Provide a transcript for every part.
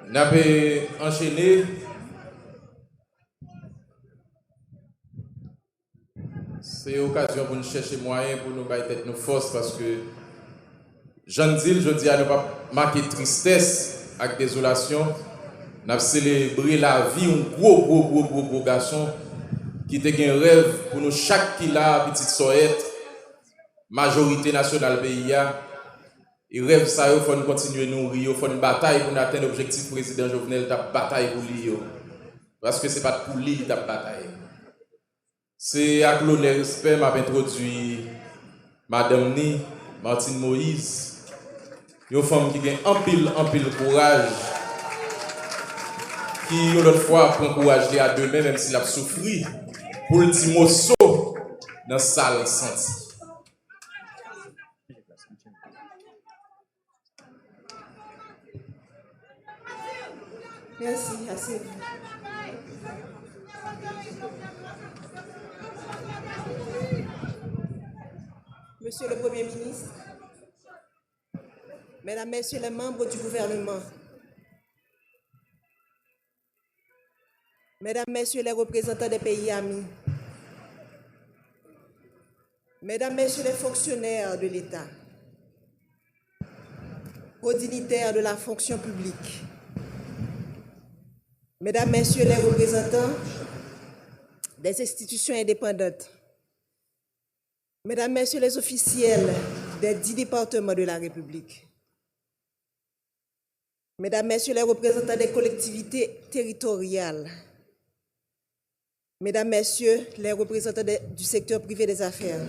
Nous avons enchaîné. C'est l'occasion pour nous chercher moyens pour nous battre nos forces parce que Jean Dil, je dis à ne pas marquer tristesse avec désolation. Nous avons célébré la vie, un gros garçon qui était un rêve pour nous, chaque qui l'a, petite soette, majorité nationale pays. Et rêve ça, il faut nous continuer à nourrir, il faut une bataille pour atteindre l'objectif président Jovenel, la bataille pour lui. Parce que ce n'est pas pour lui qui a bataille. C'est avec l'honneur et respect, m'a introduit Madame Ni, Martine Moïse, une femme qui a un pile courage, qui l'autre fois prend courage à demain, même s'il a souffert, pour le petit morceau dans la salle senti. Merci, assez. Monsieur le Premier ministre, Mesdames, Messieurs les membres du gouvernement, Mesdames, Messieurs les représentants des pays amis, Mesdames, Messieurs les fonctionnaires de l'État, aux dignitaires de la fonction publique, Mesdames, Messieurs les représentants des institutions indépendantes, Mesdames, Messieurs les officiels des 10 départements de la République, Mesdames, Messieurs les représentants des collectivités territoriales, Mesdames, Messieurs les représentants du secteur privé des affaires,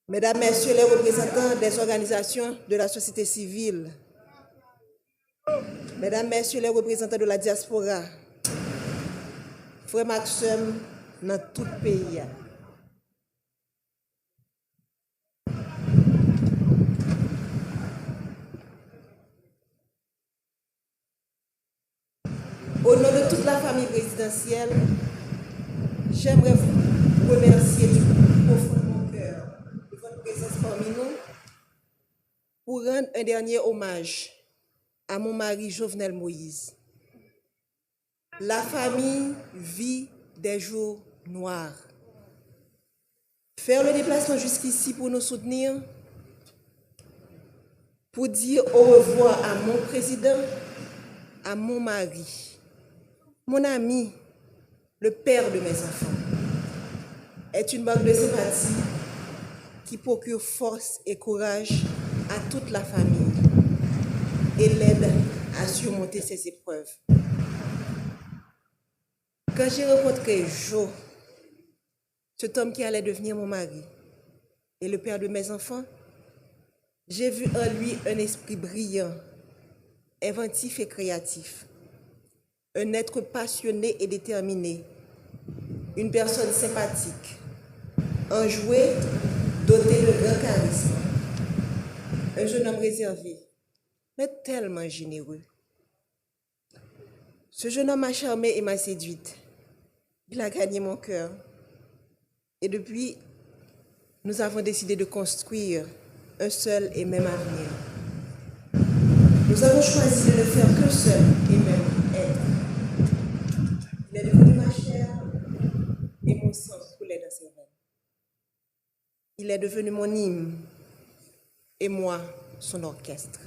Mesdames, Messieurs les représentants des organisations de la société civile, Mesdames, Messieurs les représentants de la diaspora, frères Maxime dans tout le pays. Au nom de toute la famille présidentielle, j'aimerais vous remercier du profond de mon cœur de votre présence parmi nous pour rendre un dernier hommage à mon mari Jovenel Moïse. La famille vit des jours noirs. Faire le déplacement jusqu'ici pour nous soutenir, pour dire au revoir à mon président, à mon mari, mon ami, le père de mes enfants, est une marque de sympathie qui procure force et courage à toute la famille et l'aide à surmonter ces épreuves. Quand j'ai rencontré Jo, cet homme qui allait devenir mon mari et le père de mes enfants, j'ai vu en lui un esprit brillant, inventif et créatif, un être passionné et déterminé, une personne sympathique, enjoué, doté de grand charisme, un jeune homme réservé, mais tellement généreux. Ce jeune homme m'a charmée et m'a séduite. Il a gagné mon cœur. Et depuis, nous avons décidé de construire un seul et même avenir. Nous avons choisi de ne faire qu'un seul et même être. Il est devenu ma chair et mon sang coulait dans ses veines. Il est devenu mon hymne et moi, son orchestre.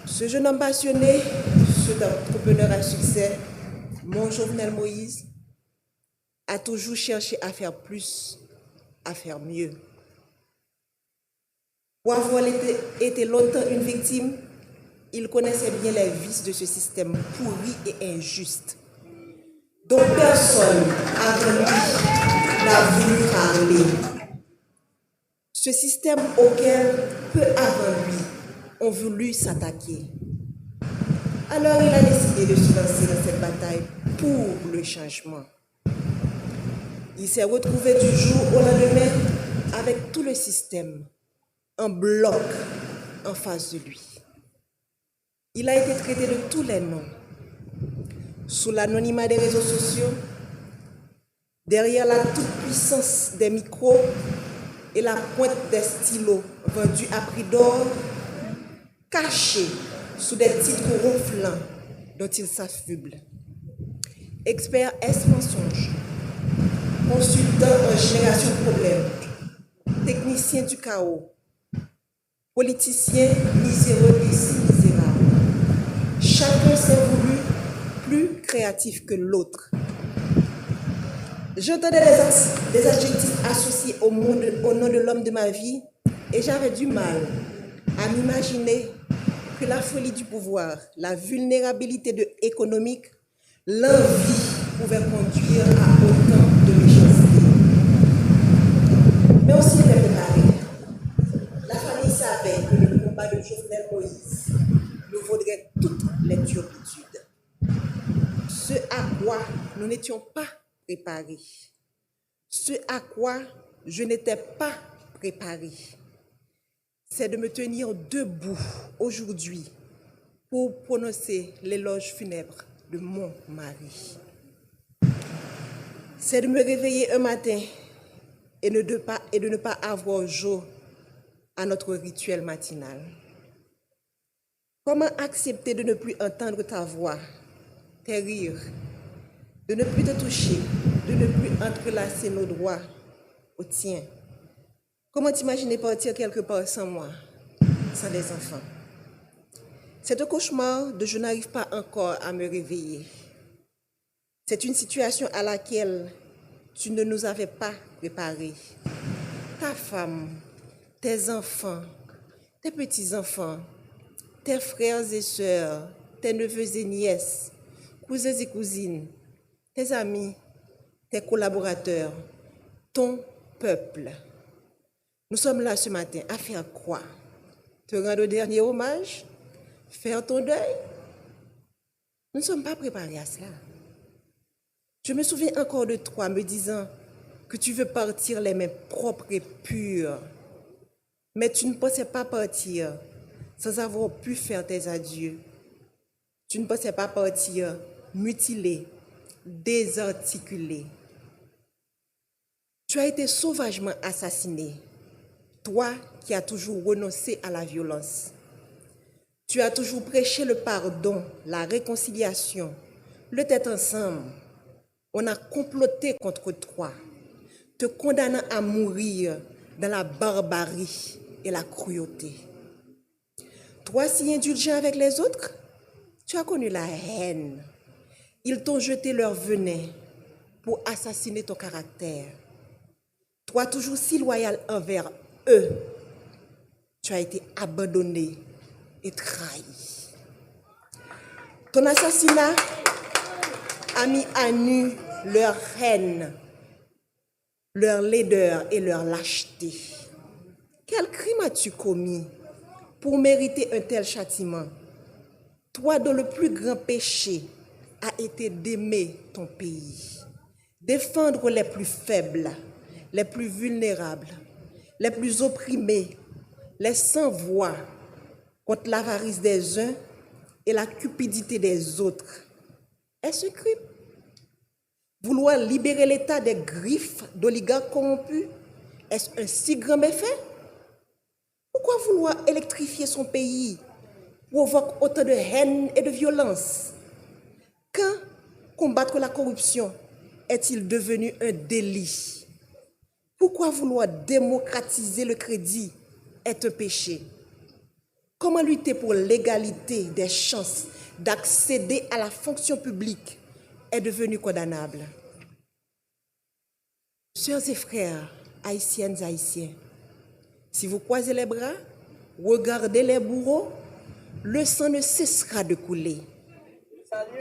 Ce jeune homme passionné, cet entrepreneur à succès, mon Jovenel Moïse, a toujours cherché à faire plus, à faire mieux. Pour avoir été longtemps une victime, il connaissait bien les vices de ce système pourri et injuste, dont personne avant lui n'a voulu parler. Ce système auquel peu avant lui ont voulu s'attaquer. Alors il a décidé de se lancer dans cette bataille pour le changement. Il s'est retrouvé du jour au lendemain avec tout le système en bloc en face de lui. Il a été traité de tous les noms, sous l'anonymat des réseaux sociaux, derrière la toute-puissance des micros et la pointe des stylos vendus à prix d'or, cachés sous des titres ronflants dont ils s'affublent. Expert S mensonge, consultant en génération de problèmes, technicien du chaos, politicien miséreux et si misérable. Chacun s'est voulu plus créatif que l'autre. J'entendais des adjectifs associés au nom de l'homme de ma vie et j'avais du mal à m'imaginer que la folie du pouvoir, la vulnérabilité économique, l'envie pouvaient conduire à autant de méchanceté. Mais aussi était préparé. La famille savait que le combat de Jovenel Moïse nous vaudrait toutes les turpitudes. Ce à quoi nous n'étions pas préparés. Ce à quoi je n'étais pas préparé, c'est de me tenir debout aujourd'hui pour prononcer l'éloge funèbre de mon mari. C'est de me réveiller un matin et de ne pas avoir jour à notre rituel matinal. Comment accepter de ne plus entendre ta voix, tes rires, de ne plus te toucher, de ne plus entrelacer nos doigts au tien? Comment t'imaginer partir quelque part sans moi, sans des enfants? C'est un cauchemar de je n'arrive pas encore à me réveiller. C'est une situation à laquelle tu ne nous avais pas préparés. Ta femme, tes enfants, tes petits-enfants, tes frères et sœurs, tes neveux et nièces, cousins et cousines, tes amis, tes collaborateurs, ton peuple. Nous sommes là ce matin à faire quoi? Te rendre au dernier hommage? Faire ton deuil? Nous ne sommes pas préparés à cela. Je me souviens encore de toi me disant que tu veux partir les mains propres et pures. Mais tu ne pensais pas partir sans avoir pu faire tes adieux. Tu ne pensais pas partir mutilé, désarticulé. Tu as été sauvagement assassiné, toi qui as toujours renoncé à la violence. Tu as toujours prêché le pardon, la réconciliation, le tête ensemble. On a comploté contre toi, te condamnant à mourir dans la barbarie et la cruauté. Toi si indulgent avec les autres, tu as connu la haine. Ils t'ont jeté leur venin pour assassiner ton caractère. Toi toujours si loyal envers eux, tu as été abandonné et trahi. Ton assassinat a mis à nu leur haine, leur laideur et leur lâcheté. Quel crime as-tu commis pour mériter un tel châtiment? Toi dont le plus grand péché a été d'aimer ton pays, défendre les plus faibles, les plus vulnérables, les plus opprimés, les sans-voix contre l'avarice des uns et la cupidité des autres. Est-ce un crime? Vouloir libérer l'État des griffes d'oligarques corrompus, est-ce un si grand méfait? Pourquoi vouloir électrifier son pays provoque autant de haine et de violence? Quand combattre la corruption est-il devenu un délit? Pourquoi vouloir démocratiser le crédit est un péché? Comment lutter pour l'égalité des chances d'accéder à la fonction publique est devenu condamnable? Sœurs et frères, haïtiennes et haïtiens, si vous croisez les bras, regardez les bourreaux, le sang ne cessera de couler.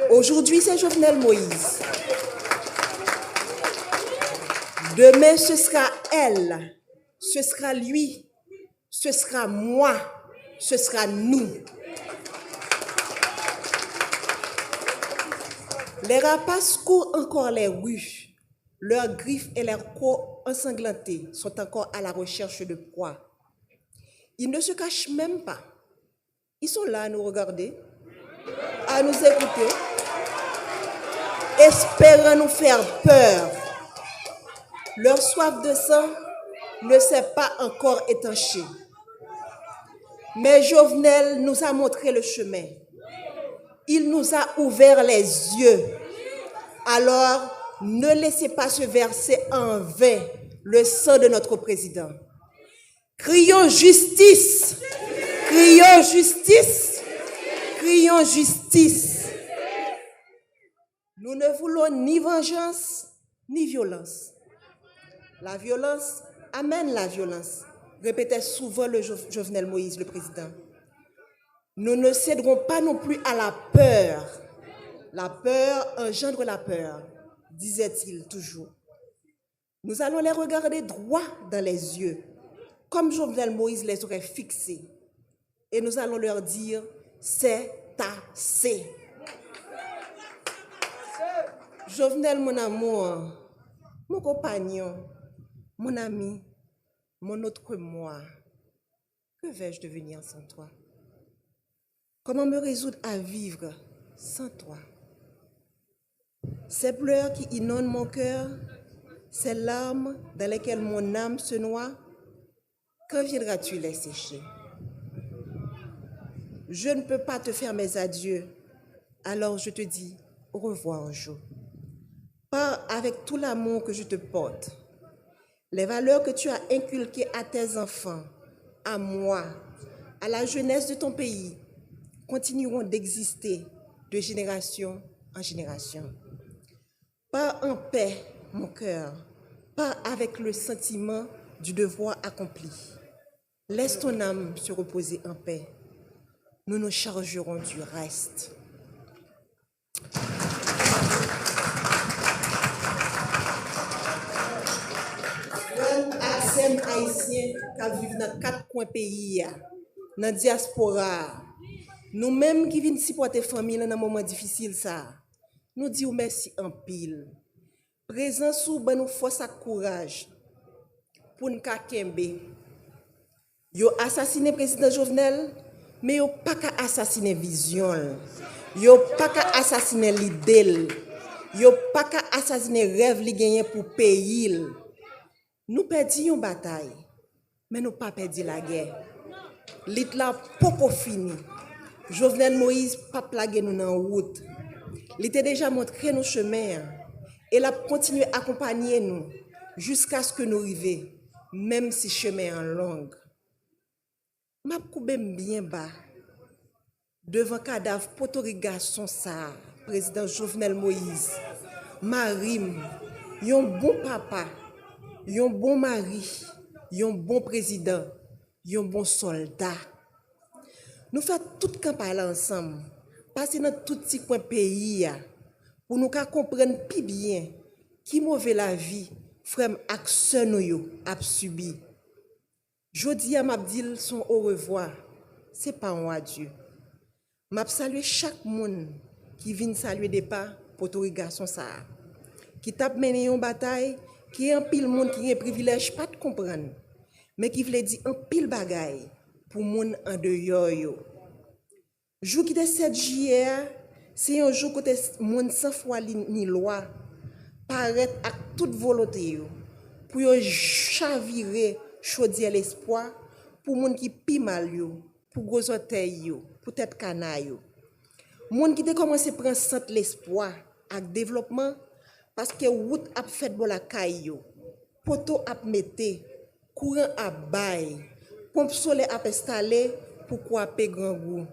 Aujourd'hui, c'est Jovenel Moïse. Demain, ce sera elle, ce sera lui, ce sera moi, ce sera nous. Les rapaces courent encore les rues. Leurs griffes et leurs corps ensanglantés sont encore à la recherche de proie. Ils ne se cachent même pas. Ils sont là à nous regarder, à nous écouter, espérant nous faire peur. Leur soif de sang ne s'est pas encore étanchée. Mais Jovenel nous a montré le chemin. Il nous a ouvert les yeux. Alors, ne laissez pas se verser en vain le sang de notre président. Crions justice! Crions justice! Crions justice! Nous ne voulons ni vengeance, ni violence. La violence amène la violence, répétait souvent le Jovenel Moïse, le président. Nous ne céderons pas non plus à la peur. La peur engendre la peur, disait-il toujours. Nous allons les regarder droit dans les yeux, comme Jovenel Moïse les aurait fixés. Et nous allons leur dire, c'est assez. Jovenel, mon amour, mon compagnon, mon ami, mon autre moi, que vais-je devenir sans toi? Comment me résoudre à vivre sans toi? Ces pleurs qui inondent mon cœur, ces larmes dans lesquelles mon âme se noie, quand viendras-tu les sécher? Je ne peux pas te faire mes adieux, alors je te dis au revoir, Jo. Pars avec tout l'amour que je te porte. Les valeurs que tu as inculquées à tes enfants, à moi, à la jeunesse de ton pays, continueront d'exister de génération en génération. Pars en paix, mon cœur. Pars avec le sentiment du devoir accompli. Laisse ton âme se reposer en paix. Nous nous chargerons du reste. Accès haïtien qui vivent dans 4 coins pays, dans la diaspora, nous-mêmes qui venons supporter famille dans un moment difficile, nous disons merci en pile. Présent sous nous force et courage pour nous kembe. Yo assassiné président Jovenel, mais yo pas qu'à assassiner vision. Yo pas qu'à assassiner l'idée. Yo pas qu'à assassiner rêve li gagné pour pays. Nous perdions une bataille, mais nous pas perdu la guerre. L'Itla poko fini. Jovenel Moïse pas plagué nous dans route. Il était déjà montré nos chemins et il a continué à accompagner nous jusqu'à ce que nous arrivions, même si chemin est long. M'a coupé bien bas devant cadavre potorigasson ça, président Jovenel Moïse. Marim, yon bon papa, yon bon mari, yon bon président, yon bon soldat. Nous faisons toute campagne ensemble, passer dans tout petit coin pays pour nous comprendre plus bien qui mauvais la vie frère ak sœur nous a subi. Jodi a m'a dit son au revoir, c'est pas un adieu. M'a saluer chaque monde qui vient saluer des pas pour ton garçon ça. Qui t'a mené une bataille qui est un pile monde qui est privilège pas de comprendre, mais qui veut dire un pile bagaille pour monde en dehors yo. Jour qui est 7 juillet, c'est un jour côté monde sans foi ni loi paraître avec toute volonté yo pour yo chavirer chaudier l'espoir pour monde qui pi mal yo, pour gros orteil yo, pour tête canaille yo. Monde qui a commencé prendre centre l'espoir avec développement parce que route a fait bon la caille yo, poteau a mette, courant a bail, pompe solaire a installé pour couper grand goût.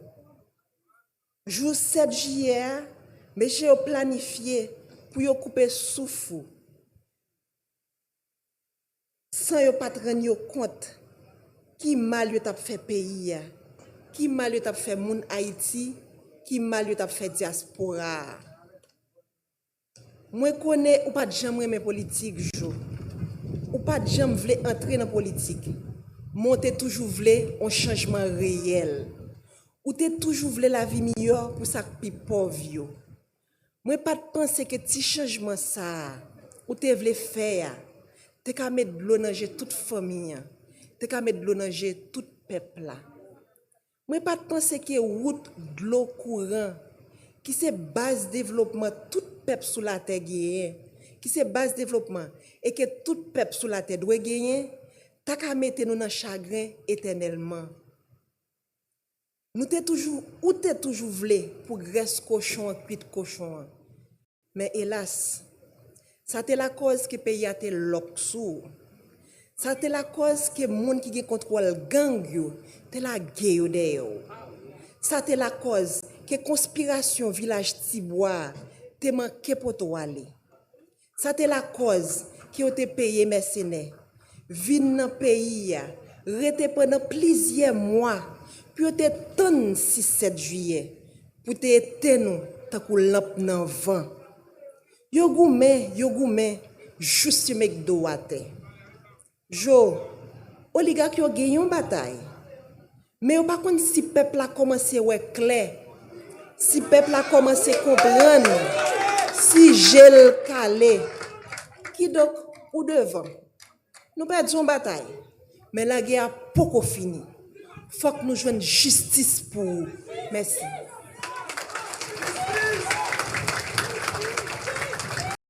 Jour 7 juillet, monsieur planifié pour yo couper souffle. Sans yo pas rendre compte qui mal yo t'a fait pays, qui mal yo t'a fait moun Haïti, qui mal yo t'a fait diaspora. Moi connais ou pas de jamais aimer politique jo. Ou pas de jamais vle entrer dans politique. Monter toujours vle un changement réel. Ou t'es toujours vle la vie meilleure pour ça pi pauvre yo. Moi pas de penser que petit changement ça ou t'es vle faire. T'es qu'à mettre de l'eau dans toute famille. T'es qu'à mettre de l'eau dans tout peuple là. Moi pas de penser que route de l'eau courant qui c'est base développement tout peuple sous la terre qui c'est base développement et que tout peuple sous la terre doit gagner, t'as qu'à mettre nous dans chagrin éternellement. Nous t'es toujours voulu pour graisse cochon, cuite cochon. Mais hélas, ça c'est la cause que le pays a été loxou. Ça c'est la cause que les gens qui contrôlent gang yo, c'est la guerre de. Ça c'est la cause que conspiration village Tibois te manqué pour toi aller. Ça c'est la cause qui ont été payé mercenaires. Vin dans pays rete pendant plusieurs mois puis te ton 6-7 juillet pour te éteindre nous tant que lampe dans vent. Yo goumen juste mek do wate. Jo oligarque yo gagné une bataille. Mais par contre si peuple a commencé ouais clair, si peuple a commencé comprendre, si gel calé, qui donc ou devant. Nous perdons une bataille, mais la guerre a pas fini. Faut que nous jouions justice pour. Merci.